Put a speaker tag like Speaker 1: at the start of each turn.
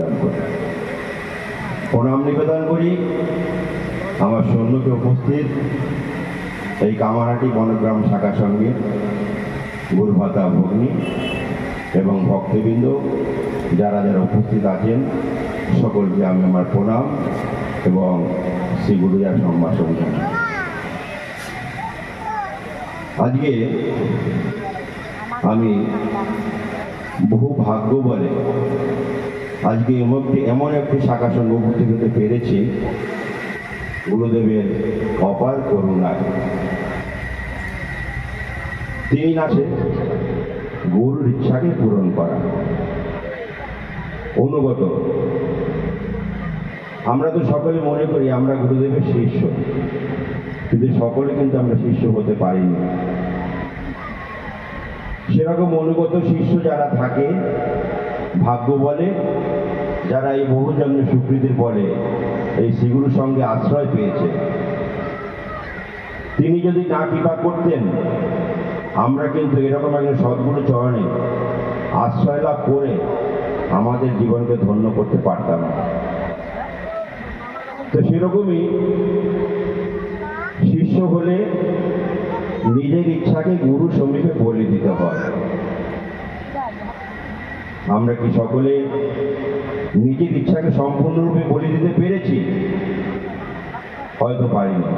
Speaker 1: নিবেদন করি। প্রণাম নিবেদন করি আমার সম্মুখে উপস্থিত এই কামারহাটি বনগ্রাম শাখা সঙ্গীত গুরুভাতা ভগ্নী এবং ভক্তবৃন্দ যারা যারা উপস্থিত আছেন সকলকে আমি আমার প্রণাম এবং শ্রী গুরুজার সম্ভাষণ জানাই। আজকে আমি বহু ভাগ্য বলে আজকে এমন একটি শাখা সঙ্গ উপস্থিত হতে পেরেছি গুরুদেবের অপার করুণায়। তিনি আছে গুরুর ইচ্ছাকে পূরণ করা। অনুগত আমরা তো সকলে মনে করি আমরা গুরুদেবের শিষ্য, কিন্তু সকলে কিন্তু আমরা শিষ্য হতে পারিনি। সেরকম অনুগত শিষ্য যারা থাকে ভাগ্য বলে, যারা এই বহুজন্মের সুকৃতির বলে এই শ্রীগুরুর সঙ্গে আশ্রয় পেয়েছে, তিনি যদি না কৃপা করতেন আমরা কিন্তু এরকম একজন সদ্গুরু চরণে আশ্রয় লাভ করে আমাদের জীবনকে ধন্য করতে পারতাম না। তো সেরকমই শিষ্য হলে নিজের ইচ্ছাকে গুরু সমীপে বলে দিতে হয়। আমরা কি সকলে নিজের ইচ্ছাকে সম্পূর্ণরূপে বলে দিতে পেরেছি? হয়তো পারিনি।